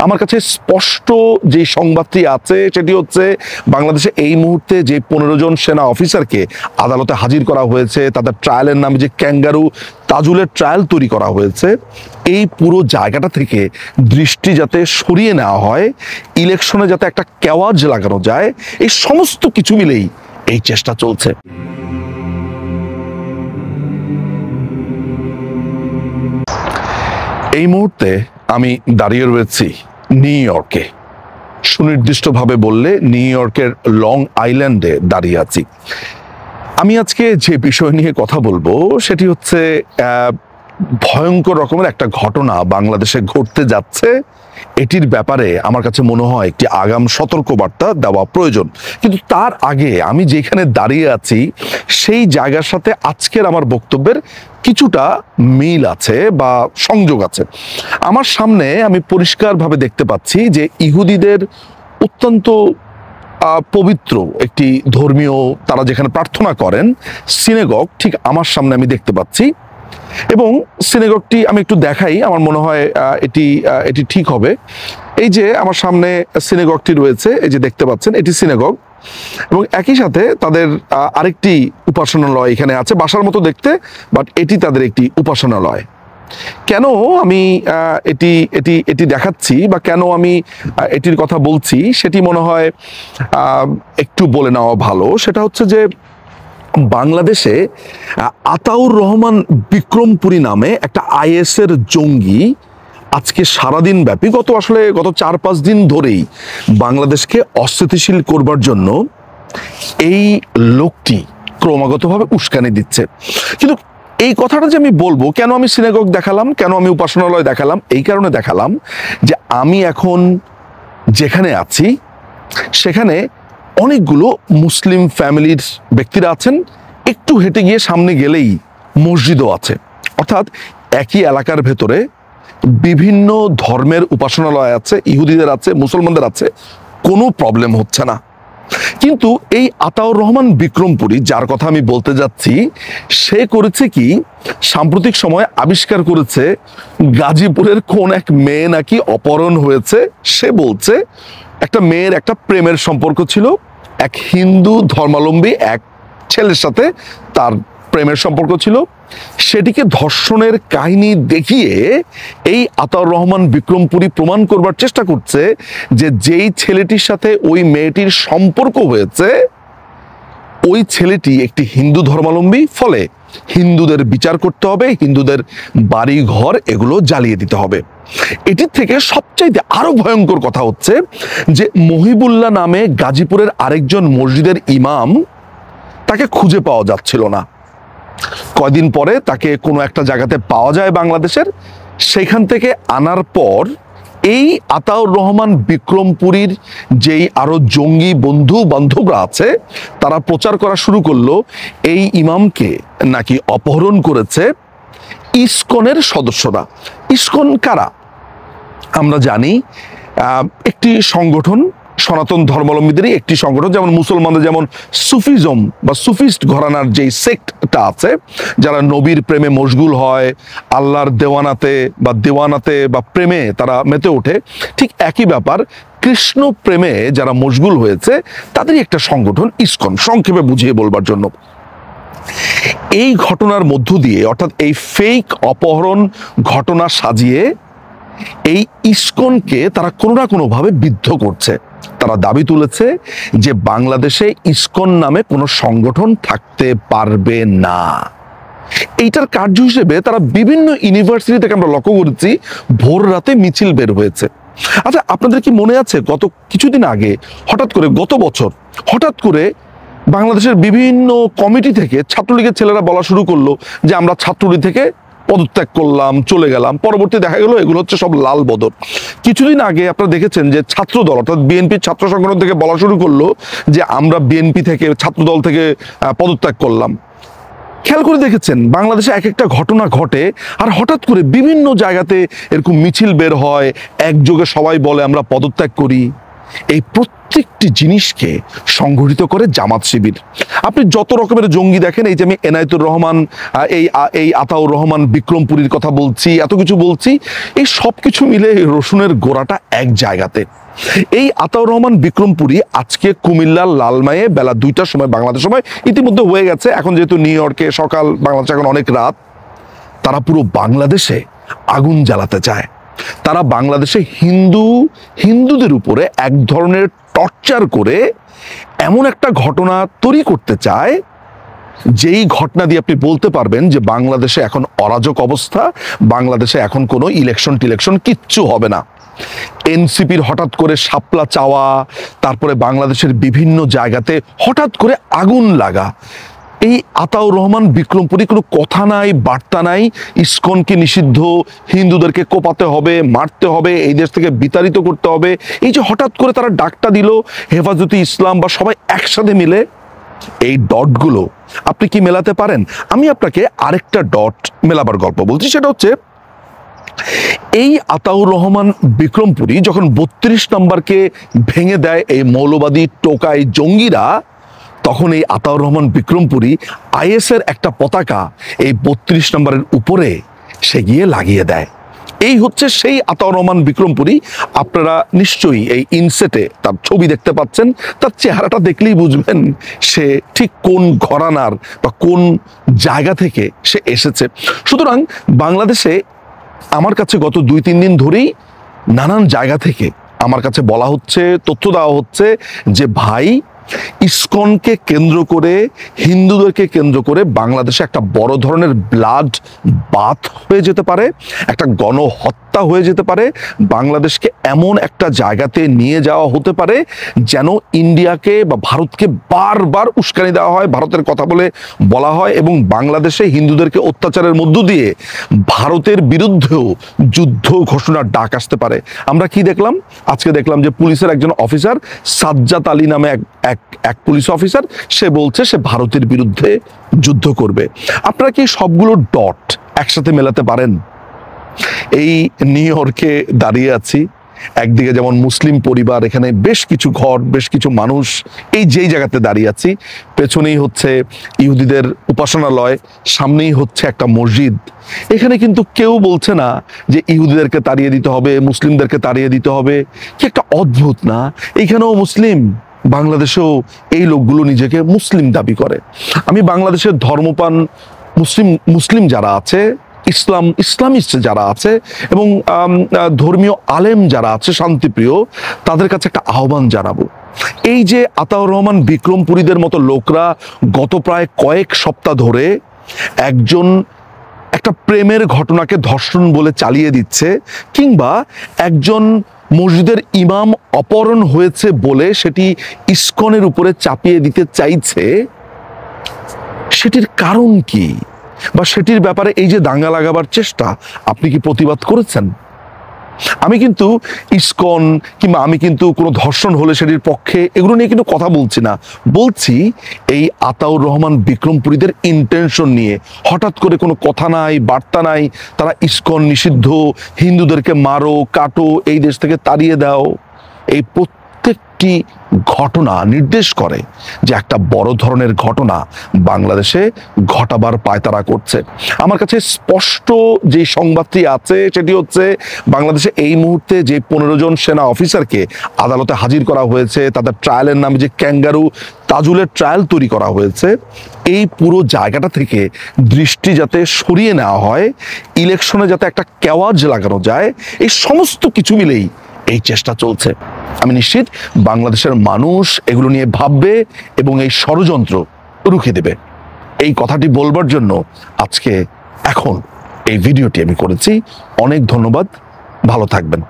আমার কাছে স্পষ্ট যে সংবাদটি আছে সেটি হচ্ছে বাংলাদেশে এই মুহূর্তে যে 15 জন সেনা অফিসারকে আদালতে হাজির করা হয়েছে, তাদের ট্রায়ালের নামে যে ক্যাঙ্গারু তাজুলের ট্রায়াল তৈরি করা হয়েছে, এই পুরো জায়গাটা থেকে দৃষ্টি যাতে সরিয়ে নেওয়া হয়, ইলেকশনে যাতে একটা কেওয়াজ লাগানো যায়, এই সমস্ত কিছু মিলেই এই চেষ্টা চলছে। এই মুহূর্তে আমি দাঁড়িয়ে রয়েছি নিউ ইয়র্কে, সুনির্দিষ্টভাবে বললে নিউ ইয়র্কের লং আইল্যান্ডে দাঁড়িয়ে আছি। আমি আজকে যে বিষয় নিয়ে কথা বলবো সেটি হচ্ছে ভয়ঙ্কর রকমের একটা ঘটনা বাংলাদেশে ঘটতে যাচ্ছে। এটির ব্যাপারে আমার কাছে মনে হয় একটি আগাম সতর্কবার্তা দেওয়া প্রয়োজন। কিন্তু তার আগে আমি যেখানে দাঁড়িয়ে আছি সেই জায়গার সাথে আজকের আমার বক্তব্যের কিছুটা মিল আছে বা সংযোগ আছে। আমার সামনে আমি পরিষ্কারভাবে দেখতে পাচ্ছি যে ইহুদিদের অত্যন্ত পবিত্র একটি ধর্মীয়, তারা যেখানে প্রার্থনা করেন, সিনেগগ ঠিক আমার সামনে আমি দেখতে পাচ্ছি। এবং সিনেগগটি আমি একটু দেখাই, আমার মনে হয় এটি ঠিক হবে। এই যে আমার সামনে সিনেগগটি রয়েছে, এই যে দেখতে পাচ্ছেন, এটি সিনেগগ। এবং একই সাথে তাদের আরেকটি উপাসনালয় এখানে আছে, বাসার মতো দেখতে, বাট এটি তাদের একটি উপাসনালয়। কেন আমি এটি দেখাচ্ছি বা কেন আমি এটির কথা বলছি সেটি মনে হয় একটু বলে নেওয়া ভালো। সেটা হচ্ছে যে বাংলাদেশে আতাউর রহমান বিক্রমপুরী নামে একটা আইএসের জঙ্গি আজকে সারাদিন ব্যাপী গত 4-5 দিন ধরেই বাংলাদেশকে অস্থিতিশীল করবার জন্য এই লোকটি ক্রমাগতভাবে উস্কানি দিচ্ছে। কিন্তু এই কথাটা যে আমি বলবো, কেন আমি সিনেগগ দেখালাম, কেন আমি উপাসনালয় দেখালাম, এই কারণে দেখালাম যে আমি এখন যেখানে আছি সেখানে অনেকগুলো মুসলিম ফ্যামিলির ব্যক্তিরা আছেন। একটু হেঁটে গিয়ে সামনে গেলেই মসজিদও আছে, অর্থাৎ একই এলাকার ভেতরে বিভিন্ন ধর্মের উপাসনালয় আছে, ইহুদিদের আছে, মুসলমানদের আছে, কোনো প্রবলেম হচ্ছে না। কিন্তু এই আতাউর রহমান বিক্রমপুরী, যার কথা আমি বলতে যাচ্ছি, সে করেছে কি, সাম্প্রতিক সময়ে আবিষ্কার করেছে গাজীপুরের কোন এক মেয়ে নাকি অপহরণ হয়েছে। সে বলছে একটা মেয়ের একটা প্রেমের সম্পর্ক ছিল, এক হিন্দু ধর্মাবলম্বী এক ছেলের সাথে তার প্রেমের সম্পর্ক ছিল। সেটিকে ধর্ষণের কাহিনী দেখিয়ে এই আতাউর রহমান বিক্রমপুরী প্রমাণ করবার চেষ্টা করছে যে যেই ছেলেটির সাথে ওই মেয়েটির সম্পর্ক হয়েছে ওই ছেলেটি একটি হিন্দু ধর্মাবলম্বী, ফলে হিন্দুদের বিচার করতে হবে, হিন্দুদের বাড়ি ঘর এগুলো জ্বালিয়ে দিতে হবে। এটির থেকে সবচাইতে আরো ভয়ঙ্কর কথা হচ্ছে যে মহিবুল্লাহ নামে গাজীপুরের আরেকজন মসজিদের ইমাম, তাকে খুঁজে পাওয়া যাচ্ছিল না। কয়দিন পরে তাকে কোনো একটা জায়গাতে পাওয়া যায় বাংলাদেশের, সেখান থেকে আনার পর এই আতাউর রহমান বিক্রমপুরীর যেই আরো জঙ্গি বন্ধু বান্ধবরা আছে তারা প্রচার করা শুরু করলো এই ইমামকে নাকি অপহরণ করেছে ইসকনের সদস্যরা। ইসকন কারা আমরা জানি, একটি সংগঠন, সনাতন ধর্মাবলম্বীদেরই একটি সংগঠন। যেমন মুসলমানদের যেমন সুফিজম বা সুফিস্ট ঘরানার যেই সেক্টটা আছে, যারা নবীর প্রেমে মশগুল হয়, আল্লাহর দেওয়ানাতে বা প্রেমে তারা মেতে ওঠে, ঠিক একই ব্যাপার কৃষ্ণ প্রেমে যারা মশগুল হয়েছে তাদেরই একটা সংগঠন ইসকন, সংক্ষেপে বুঝিয়ে বলবার জন্য। এই ঘটনার মধ্য দিয়ে, অর্থাৎ এই ফেক অপহরণ ঘটনা সাজিয়ে এই ইসকনকে তারা কোনো না কোনোভাবে বিদ্ধ করছে। তারা দাবি তুলেছে যে বাংলাদেশে ইসকন নামে কোনো সংগঠন থাকতে পারবে না। এইটার কার্য হিসেবে তারা বিভিন্ন ইউনিভার্সিটি থেকে, আমরা লক্ষ্য করেছি, ভোর রাতে মিছিল বের হয়েছে। আচ্ছা, আপনাদের কি মনে আছে গত কিছুদিন আগে গত বছর হঠাৎ করে বাংলাদেশের বিভিন্ন কমিটি থেকে ছাত্রলীগের ছেলেরা বলা শুরু করলো যে আমরা ছাত্রলীগ থেকে পদত্যাগ করলাম, চলে গেলাম। পরবর্তী দেখা গেল এগুলো হচ্ছে সব লাল বদর। কিছুদিন আগে আপনারা দেখেছেন যে ছাত্রদল, অর্থাৎ বিএনপির ছাত্র সংগঠন থেকে বলা শুরু করলো যে আমরা বিএনপি থেকে, ছাত্রদল থেকে পদত্যাগ করলাম। খেয়াল করে দেখেছেন বাংলাদেশে এক একটা ঘটনা ঘটে, আর হঠাৎ করে বিভিন্ন জায়গাতে এরকম মিছিল বের হয়, একযোগে সবাই বলে আমরা পদত্যাগ করি। এই প্রত্যেকটি জিনিসকে সংগঠিত করে জামাত শিবির। আপনি যত রকমের জঙ্গি দেখেন, এই যে আমি এনায়েতুর রহমান, এই আতাউর রহমান বিক্রমপুরীর কথা বলছি, এত কিছু বলছি, এই সব কিছু মিলে রসুনের গোড়াটা এক জায়গাতে। এই আতাউর রহমান বিক্রমপুরী আজকে কুমিল্লার লালমাইয়ে বেলা 2টার সময়, বাংলাদেশ সময় ইতিমধ্যে হয়ে গেছে, এখন যেহেতু নিউ ইয়র্কে সকাল, বাংলাদেশে এখন অনেক রাত, তারা পুরো বাংলাদেশে আগুন জ্বালাতে চায়। তারা বাংলাদেশে হিন্দুদের উপরে এক ধরনের টর্চার করে এমন একটা ঘটনা তৈরি করতে চায়, যেই ঘটনা দিয়ে আপনি বলতে পারবেন যে বাংলাদেশে এখন অরাজক অবস্থা, বাংলাদেশে এখন কোনো টিলেকশন কিচ্ছু হবে না। এনসিপির হঠাৎ করে শাপলা চাওয়া, তারপরে বাংলাদেশের বিভিন্ন জায়গাতে হঠাৎ করে আগুন লাগা, এই আতাউর রহমান বিক্রমপুরী কোনো কথা নাই, বার্তা নাই, ইসকনকে নিষিদ্ধ, হিন্দুদেরকে কোপাতে হবে, মারতে হবে, এই দেশ থেকে বিতাড়িত করতে হবে, এই যে হঠাৎ করে তারা ডাকটা দিল, হেফাজতে ইসলাম বা সবাই একসাথে মিলে, এই ডটগুলো আপনি কি মেলাতে পারেন? আমি আপনাকে আরেকটা ডট মেলাবার গল্প বলছি। সেটা হচ্ছে, এই আতাউর রহমান বিক্রমপুরী যখন 32 নম্বরকে ভেঙে দেয় এই মৌলবাদী টোকাই জঙ্গিরা, তখন এই আতাউর রহমান বিক্রমপুরী আইএসের একটা পতাকা এই 32 নম্বরের উপরে সে গিয়ে লাগিয়ে দেয়। এই হচ্ছে সেই আতাউর রহমান বিক্রমপুরী। আপনারা নিশ্চয়ই এই ইনসেটে তার ছবি দেখতে পাচ্ছেন, তার চেহারাটা দেখলেই বুঝবেন সে ঠিক কোন ঘরানার বা কোন জায়গা থেকে সে এসেছে। সুতরাং বাংলাদেশে আমার কাছে গত 2-3 দিন ধরেই নানান জায়গা থেকে আমার কাছে বলা হচ্ছে, তথ্য দেওয়া হচ্ছে যে ভাই, ইসকনকে কেন্দ্র করে, হিন্দুদেরকে কেন্দ্র করে বাংলাদেশে একটা বড় ধরনের ব্লাড বাথ হয়ে যেতে পারে, একটা গণহত্যা হয়ে যেতে পারে, বাংলাদেশকে এমন একটা জায়গাতে নিয়ে যাওয়া হতে পারে যেন ইন্ডিয়াকে বা ভারতকে বারবার উস্কানি দেওয়া হয়, ভারতের কথা বলা হয়, এবং বাংলাদেশে হিন্দুদেরকে অত্যাচারের মধ্য দিয়ে ভারতের বিরুদ্ধেও যুদ্ধ ঘোষণার ডাক আসতে পারে। আমরা কি দেখলাম? আজকে দেখলাম যে পুলিশের একজন অফিসার, সাজ্জাদ আলী নামে এক পুলিশ অফিসার, সে বলছে সে ভারতের বিরুদ্ধে যুদ্ধ করবে। আপনারা কি সবগুলো ডট একসাথে মেলাতে পারেন? এই নিউ ইয়র্কে দাঁড়িয়ে আছি, একদিকে যেমন মুসলিম পরিবার, এখানে বেশ কিছু ঘর, বেশ কিছু মানুষ, এই যেই জায়গাতে দাঁড়িয়ে আছি, পেছনেই হচ্ছে ইহুদিদের উপাসনালয়, সামনেই হচ্ছে একটা মসজিদ। এখানে কিন্তু কেউ বলছে না যে ইহুদিদেরকে তাড়িয়ে দিতে হবে, মুসলিমদেরকে তাড়িয়ে দিতে হবে। কি একটা অদ্ভুত না? এইখানেও মুসলিম, বাংলাদেশেও এই লোকগুলো নিজেকে মুসলিম দাবি করে। আমি বাংলাদেশের ধর্মপ্রাণ মুসলিম যারা আছে, ইসলামিস্ট যারা আছে, এবং ধর্মীয় আলেম যারা আছে, শান্তিপ্রিয়, তাদের কাছে একটা আহ্বান জানাবো। এই যে আতাউর রহমান বিক্রমপুরীদের মতো লোকরা গত প্রায় কয়েক সপ্তাহ ধরে একটা প্রেমের ঘটনাকে ধর্ষণ বলে চালিয়ে দিচ্ছে, কিংবা একজন মসজিদের ইমাম অপহরণ হয়েছে বলে সেটি ইসকনের উপরে চাপিয়ে দিতে চাইছে, সেটির কারণ কি, বা সেটির ব্যাপারে এই যে দাঙ্গা লাগাবার চেষ্টা, আপনি কি প্রতিবাদ করেছেন? আমি কিন্তু ইসকন কিংবা আমি কিন্তু কোনো ধর্ষণ হলে সেটির পক্ষে, এগুলো নিয়ে কিন্তু কথা বলছি না। বলছি এই আতাউর রহমান বিক্রমপুরীদের ইন্টেনশন নিয়ে। হঠাৎ করে কোনো কথা নাই, বার্তা নাই, তারা ইসকন নিষিদ্ধ, হিন্দুদেরকে মারো, কাটো, এই দেশ থেকে তাড়িয়ে দাও, এই প্রত্যেকটি ঘটনা নির্দেশ করে যে একটা বড় ধরনের ঘটনা বাংলাদেশে ঘটাবার পায়তারা করছে। আমার কাছে স্পষ্ট যে সংবাদটি আছে সেটি হচ্ছে, বাংলাদেশে এই মুহূর্তে যে 15 জন সেনা অফিসারকে আদালতে হাজির করা হয়েছে, তাদের ট্রায়ালের নামে যে ক্যাঙ্গারু তাজুলের ট্রায়াল তৈরি করা হয়েছে, এই পুরো জায়গাটা থেকে দৃষ্টি যাতে সরিয়ে নেওয়া হয়, ইলেকশনে যাতে একটা কেওয়াজ লাগানো যায়, এই সমস্ত কিছু মিলেই এই চেষ্টা চলছে। আমি নিশ্চিত বাংলাদেশের মানুষ এগুলো নিয়ে ভাববে এবং এই ষড়যন্ত্র রুখে দেবে। এই কথাটি বলবার জন্য এখন এই ভিডিওটি আমি করেছি। অনেক ধন্যবাদ, ভালো থাকবেন।